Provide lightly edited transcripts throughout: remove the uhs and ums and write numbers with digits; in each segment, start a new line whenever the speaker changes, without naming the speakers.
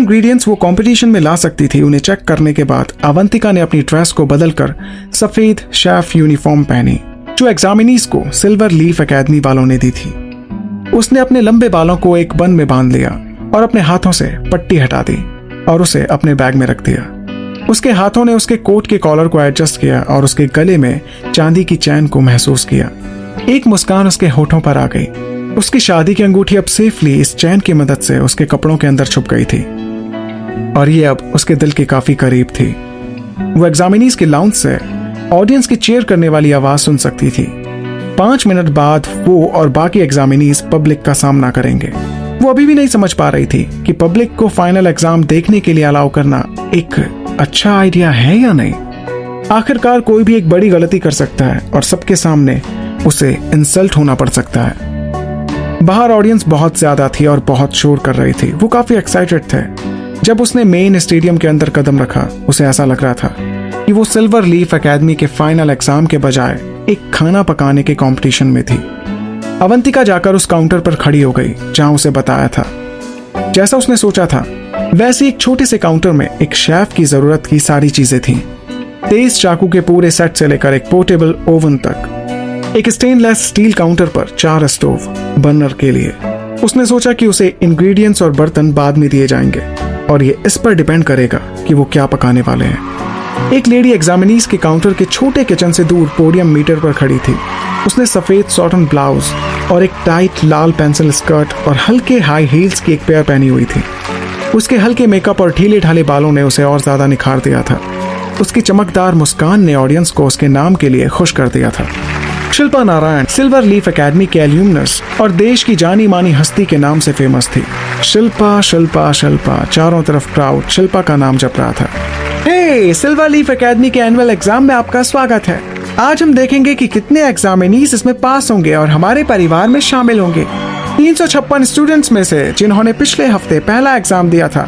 Ingredients वो competition में ला सकती थी उन्हें चेक करने के बाद अवंतिका ने अपनी ड्रेस को बदलकर सफेद शेफ यूनिफॉर्म पहनी, जो एग्जामिनीज को सिल्वर लीफ एकेडमी वालों ने दी थी। उसने अपने लंबे बालों को एक बन में बांध लिया और अपने हाथों से पट्टी हटा दी और उसे अपने बैग में रख दिया। उसके हाथों ने उसके कोट के कॉलर को एडजस्ट किया और उसके गले में चांदी की चैन को महसूस किया। एक मुस्कान उसके होठों पर आ गई। उसकी शादी की अंगूठी अब सेफली इस चैन की मदद से उसके कपड़ों के अंदर छुप गई थी और ये अब उसके दिल के काफी करीब थी। वो एग्जामिनीज के लाउंज से ऑडियंस की चीयर करने वाली आवाज सुन सकती थी। 5 मिनट बाद वो और बाकी एग्जामिनीज पब्लिक का सामना करेंगे। वो अभी भी नहीं समझ पा रही थी कि पब्लिक को फाइनल एग्जाम देखने के लिए अलाउ करना एक अच्छा आइडिया है या नहीं। आखिरकार कोई भी एक बड़ी गलती कर सकता है और सबके सामने उसे इंसल्ट होना पड़ सकता है। बाहर ऑडियंस बहुत ज्यादा थी और बहुत शोर कर रही थी। वो काफी एक्साइटेड थे। जब उसने मेन स्टेडियम के अंदर कदम रखा, उसे ऐसा लग रहा था कि वो सिल्वर लीफ एकेडमी के फाइनल एग्जाम के बजाय एक खाना पकाने के कंपटीशन में थी। अवंतिका जाकर उस काउंटर पर खड़ी हो गई जहां उसे बताया था। जैसा उसने सोचा था वैसे एक छोटे से काउंटर में एक शेफ की जरूरत की सारी चीजें थीं। तेज चाकू के पूरे सेट से लेकर एक पोर्टेबल ओवन तक। एक स्टेनलेस स्टील काउंटर पर 4 स्टोव बर्नर के लिए। उसने सोचा कि उसे इंग्रेडिएंट्स और बर्तन बाद में दिए जाएंगे और ये इस पर डिपेंड करेगा कि वो क्या पकाने वाले हैं। एक लेडी एग्जामिनीज के काउंटर के छोटे किचन से दूर पोडियम मीटर पर खड़ी थी। उसने सफेद सॉटन ब्लाउज और एक टाइट लाल पेंसिल स्कर्ट और हल्के हाई हील्स की एक पेयर पहनी हुई थी। उसके हल्के मेकअप और ढीले ढाले बालों ने उसे और ज्यादा निखार दिया था। उसकी चमकदार मुस्कान ने ऑडियंस को उसके नाम के लिए खुश कर दिया था। Shilpa Narayan silver leaf academy के एल्यूमनस और देश की जानी मानी हस्ती के नाम से फेमस थी। शिल्पा शिल्पा शिल्पा, चारों तरफ क्राउड शिल्पा का नाम जप रहा था। हे, सिल्वर लीफ एकेडमी के एनुअल एग्जाम में आपका स्वागत है। आज हम देखेंगे कि कितने एग्जामिनीज इसमें पास होंगे और हमारे परिवार में शामिल होंगे। 356 स्टूडेंट्स में से जिन्होंने पिछले हफ्ते पहला एग्जाम दिया था,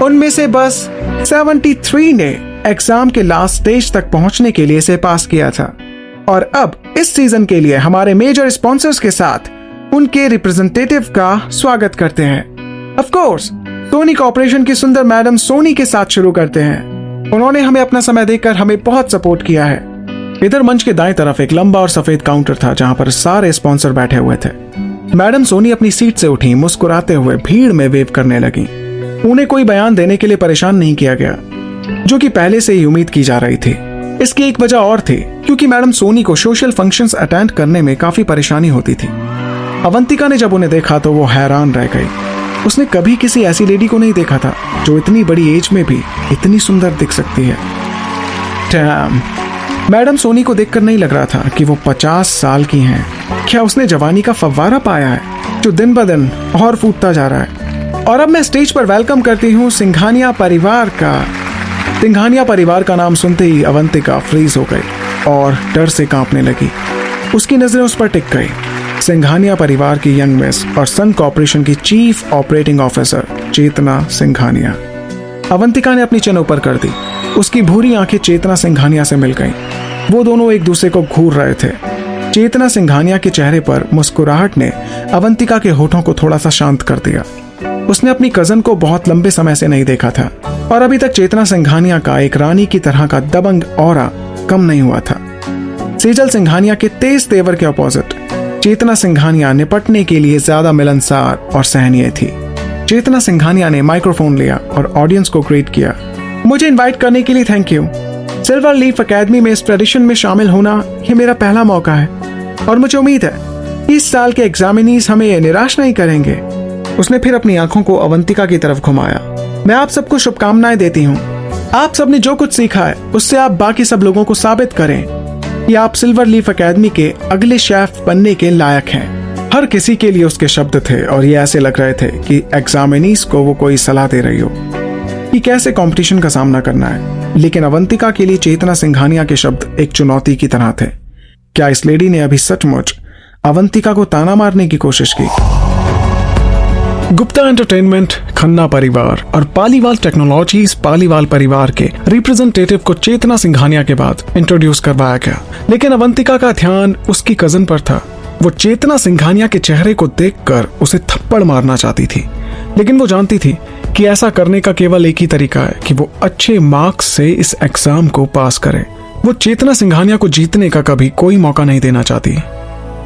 उनमें से बस 73 ने एग्जाम के लास्ट स्टेज तक पहुंचने के लिए इसे पास किया था। और अब इस सीजन के लिए हमारे मेजर स्पॉन्सर्स के साथ उनके रिप्रेजेंटेटिव का स्वागत करते हैं। ऑफ कोर्स सोनी कॉर्पोरेशन की सुंदर मैडम सोनी के साथ शुरू करते हैं। उन्होंने हमें अपना समय देकर हमें बहुत सपोर्ट किया है। इधर मंच के दाएं तरफ एक लंबा और सफेद काउंटर था जहां पर सारे स्पॉन्सर बैठे हुए थे। मैडम सोनी अपनी सीट से उठी, मुस्कुराते हुए भीड़ में वेव करने लगी। उन्हें कोई बयान देने के लिए परेशान नहीं किया गया, जो कि पहले से ही उम्मीद की जा रही थी। इसकी एक वजह और थी, क्योंकि मैडम सोनी को सोशल फंक्शंस अटेंड करने में काफी परेशानी होती थी। अवंतिका ने जब उन्हें देखा तो वो हैरान रह गई। उसने कभी किसी ऐसी लेडी को नहीं देखा था जो इतनी बड़ी एज में भी इतनी सुंदर दिख सकती है। डैम, मैडम सोनी को देखकर नहीं लग रहा था कि वो 50 साल की हैं। क्या उसने जवानी का फव्वारा पाया है जो दिन ब दिन और फूटता जा रहा है। और अब मैं स्टेज पर वेलकम करती हूँ सिंघानिया परिवार का। सिंघानिया परिवार का नाम सुनते ही अवंतिका फ्रीज हो गई और डर से कांपने लगी। उसकी नजरें उस पर टिक गई। सिंघानिया परिवार की यंग मिस और सन कॉर्पोरेशन की चीफ ऑपरेटिंग ऑफिसर चेतना सिंघानिया। अवंतिका ने अपनी चिन ऊपर कर दी। उसकी भूरी आंखें चेतना सिंघानिया से मिल गईं। वो दोनों एक दूसरे को घूर रहे थे। चेतना सिंघानिया के चेहरे पर मुस्कुराहट ने अवंतिका के होठों को थोड़ा सा शांत कर दिया। उसने अपनी कजन को बहुत लंबे समय से नहीं देखा था और अभी तक चेतना सिंघानिया का एक रानी की तरह का दबंग ऑरा कम नहीं हुआ था। सेजल सिंघानिया के तेज तेवर के ऑपोजिट चेतना सिंघानिया निपटने के लिए ज्यादा मिलनसार और सहनीय थी। चेतना सिंघानिया ने माइक्रोफोन लिया और ऑडियंस को ग्रीट किया। मुझे इनवाइट करने के लिए thank you. Silver leaf academy में इस ट्रेडिशन में शामिल होना ये मेरा पहला मौका है और मुझे उम्मीद है इस साल के एग्जामिनीज हमें निराश नहीं करेंगे। उसने फिर अपनी आंखों को अवंतिका की तरफ घुमाया। मैं आप सबको शुभकामनाएं देती हूँ। आप सबने जो कुछ सीखा है उससे आप बाकी सब लोगों को साबित करें कि आप सिल्वर लीफ एकेडमी के अगले शेफ बनने के लायक हैं। हर किसी के लिए उसके शब्द थे और ये ऐसे लग रहे थे कि एग्जामिनीज को वो कोई सलाह दे रही हो कि कैसे कंपटीशन का सामना करना है। लेकिन अवंतिका के लिए चेतना सिंघानिया के शब्द एक चुनौती की तरह थे। क्या इस लेडी ने अभी सचमुच अवंतिका को ताना मारने की कोशिश की? गुप्ता एंटरटेनमेंट, खन्ना परिवार और पालीवाल टेक्नोलॉजीज पालीवाल परिवार के रिप्रेजेंटेटिव को चेतना सिंघानिया के बाद इंट्रोड्यूस करवाया गया। लेकिन अवंतिका का ध्यान उसकी कजन पर था। वो चेतना सिंघानिया के चेहरे को देखकर उसे थप्पड़ मारना चाहती थी, लेकिन वो जानती थी कि ऐसा करने का केवल एक ही तरीका है कि वो अच्छे मार्क्स से इस एग्जाम को पास करे। वो चेतना सिंघानिया को जीतने का कभी कोई मौका नहीं देना चाहती।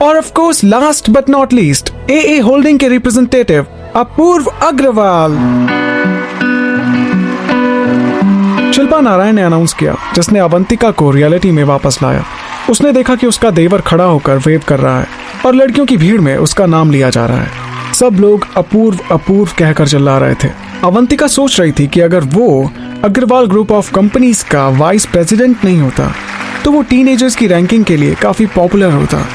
और of course last but not least, AA holding के रिप्रेजेंटेटिव अपूर्व अग्रवाल। शिल्पा नारायण ने अनाउंस किया, जिसने अवंतिका को रियलिटी में वापस लाया। उसने देखा कि उसका देवर खड़ा होकर वेव कर रहा है और लड़कियों की भीड़ में उसका नाम लिया जा रहा है। सब लोग अपूर्व अपूर्व कहकर चिल्ला रहे थे। अवंतिका सोच रही थी कि अगर वो अग्रवाल ग्रुप ऑफ कंपनीज का वाइस प्रेसिडेंट नहीं होता तो वो टीनेजर्स की रैंकिंग के लिए काफी पॉपुलर होता।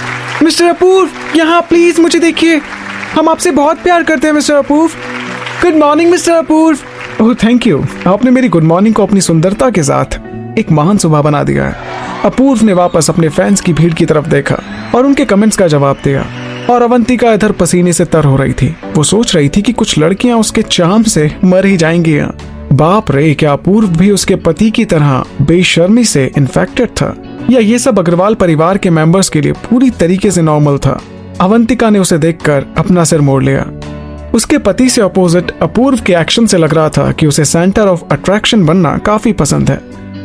मिस्टर अपूर्व, यहाँ प्लीज मुझे देखिए, हम आपसे बहुत प्यार करते हैं mister Apurva. Good morning mister Apurva. Oh thank you, आपने मेरी गुड मॉर्निंग को अपनी सुंदरता के साथ एक महान सुबह बना दिया है। अपूर्व ने वापस अपने फैंस की भीड़ की तरफ देखा और उनके कमेंट्स का जवाब दिया। और अवंतिका इधर पसीने से तर हो रही थी। वो सोच रही थी कि कुछ लड़कियां उसके चार्म से मर ही जाएंगी। बाप रे, क्या अपूर्व भी उसके पति की तरह बेशर्मी से इन्फेक्टेड था, या ये सब अग्रवाल परिवार के मेंबर्स के लिए पूरी तरीके से नॉर्मल था? अवंतिका ने उसे देखकर अपना सिर मोड़ लिया। उसके पति से अपोजिट अपूर्व के एक्शन से लग रहा था कि उसे सेंटर ऑफ अट्रैक्शन बनना काफी पसंद है,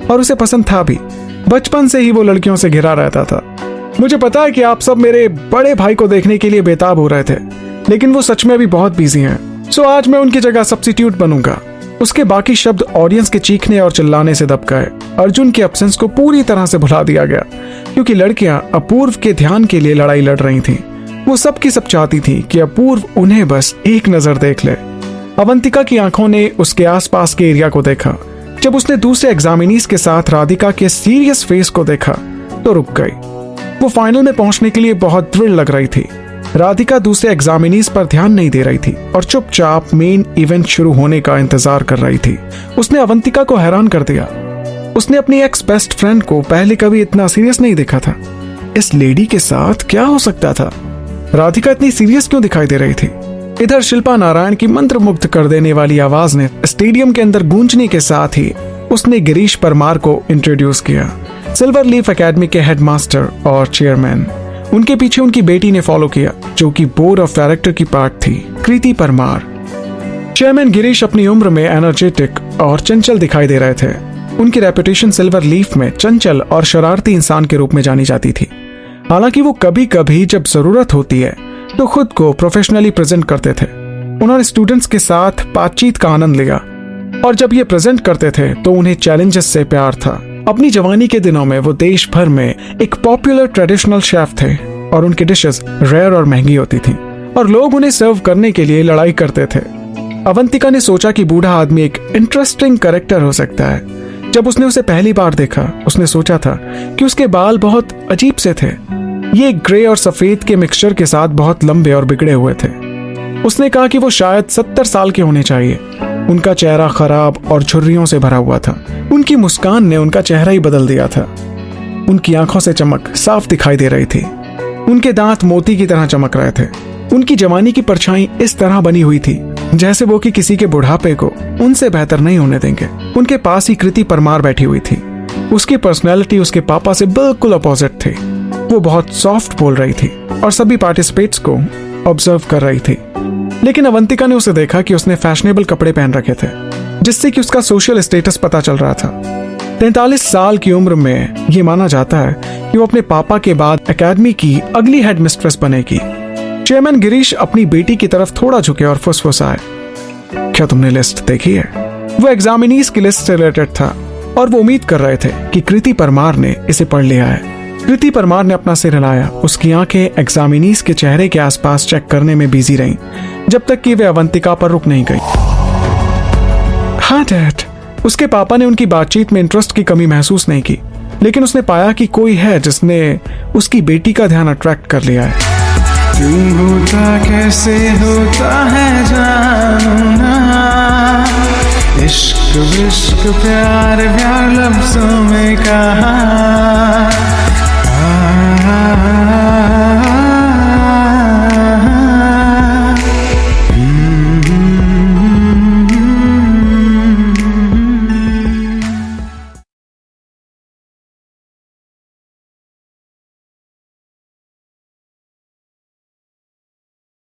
और उसे पसंद था भी। बचपन से ही वो लड़कियों से घिरा रहता था। मुझे पता है कि आप सब मेरे बड़े भाई को देखने के लिए बेताब हो रहे थे, लेकिन वो सच में अभी बहुत बिजी हैं, सो आज मैं उनकी जगह सब्स्टिट्यूट बनूंगा। उसके बाकी शब्द ऑडियंस के चीखने और चिल्लाने से दब गए। अर्जुन के एब्सेंस को पूरी तरह से भुला दिया गया, क्योंकि लड़कियां अपूर्व के ध्यान के लिए लड़ाई लड़ रही थीं। वो सब की सब चाहती थी कि अपूर्व उन्हें बस एक नजर देख ले। अवंतिका की आंखों ने उसके आसपास के एरिया को देखा। जब उसने दूसरे एग्जामिनीज के साथ राधिका के सीरियस फेस को देखा तो रुक गई। वो फाइनल में पहुंचने के लिए बहुत थ्रिल लग रही थी। राधिका दूसरे एग्जामिनीज पर ध्यान नहीं दे रही थी और चुपचाप मेन इवेंट शुरू होने का इंतजार कर रही थी। उसने अवंतिका को हैरान कर दिया। उसने अपनी एक्स बेस्ट फ्रेंड को पहले कभी इतना सीरियस नहीं देखा था। इस लेडी के साथ क्या हो सकता था? राधिका इतनी सीरियस क्यों दिखाई दे रही थी? इधर शिल्पा नारायण की मंत्रमुग्ध कर देने वाली आवाज ने स्टेडियम के अंदर गूंजने के साथ ही उसने गिरीश परमार को इंट्रोड्यूस किया, सिल्वर लीफ एकेडमी के हेडमास्टर और चेयरमैन। उनके पीछे उनकी बेटी ने फॉलो किया, जो कि बोर्ड ऑफ डायरेक्टर की पार्ट थी, कृति परमार। चेयरमैन गिरीश अपनी उम्र में एनर्जेटिक और चंचल दिखाई दे रहे थे। उनकी रेपुटेशन सिल्वर लीफ में चंचल और शरारती इंसान के रूप में जानी जाती थी। हालांकि वो कभी कभी जब जरूरत होती है तो खुद को प्रोफेशनली प्रेजेंट करते थे। उन्होंने स्टूडेंट्स के साथ बातचीत का आनंद लिया, और जब ये प्रेजेंट करते थे तो उन्हें चैलेंजेस से प्यार था। अपनी जवानी के दिनों में वो देश भर में एक पॉपुलर ट्रेडिशनल शेफ थे, और उनकी डिशेस रेयर और महंगी होती थी, और लोग उन्हें सर्व करने के लिए लड़ाई करते थे। अवंतिका ने सोचा कि बूढ़ा आदमी एक इंटरेस्टिंग कैरेक्टर हो सकता है। जब उसने उसे पहली बार देखा, उसने सोचा था कि उसके बाल बहुत अजीब से थे। ये ग्रे और सफेद के मिक्सचर के साथ बहुत लंबे और बिगड़े हुए थे। उसने कहा कि वो शायद 70 साल के होने चाहिए। उनका चेहरा खराब और झुर्रियों से भरा हुआ था। उनकी मुस्कान ने उनका चेहरा ही बदल दिया था। उनकी आंखों से चमक साफ दिखाई दे रही थी। उनके दांत मोती की तरह चमक रहे थे। उनकी जवानी की परछाई इस तरह बनी हुई थी जैसे वो कि किसी के बुढ़ापे को उनसे बेहतर नहीं होने देंगे। उनके पास ही कृति परमार बैठी हुई थी। उसकी पर्सनैलिटी उसके पापा से बिल्कुल अपोजिट थी। वो बहुत सॉफ्ट बोल रही थी और सभी पार्टिसिपेट्स को ऑब्जर्व कर रही थी। लेकिन अवंतिका ने उसे देखा कि उसने फैशनेबल कपड़े पहन रखे थे, जिससे कि उसका सोशल स्टेटस पता चल रहा था। 43 साल की उम्र में ये माना जाता है कि वो अपने पापा के बाद एकेडमी की अगली हेड मिस्ट्रेस बनेगी। चेयरमैन गिरीश अपनी बेटी की तरफ थोड़ा झुके और फुसफुसाए, क्या तुमने लिस्ट देखी है? वो एग्जामिनीज की लिस्ट से रिलेटेड था और वो उम्मीद कर रहे थे कि कृति परमार ने इसे पढ़ लिया है। कृति परमार ने अपना सिर हिलाया। उसकी आंखें एग्जामिनीज के चेहरे के आसपास चेक करने में बिजी रहीं, जब तक कि वे अवंतिका पर रुक नहीं गई। हाँ डैड। उसके पापा ने उनकी बातचीत में इंटरेस्ट की कमी महसूस नहीं की, लेकिन उसने पाया कि कोई है जिसने उसकी बेटी का ध्यान अट्रैक्ट कर लिया है।
क्यों होता कैसे होता है जानू ना, इश्क विश्क प्यार प्यार लफ्जों में कहा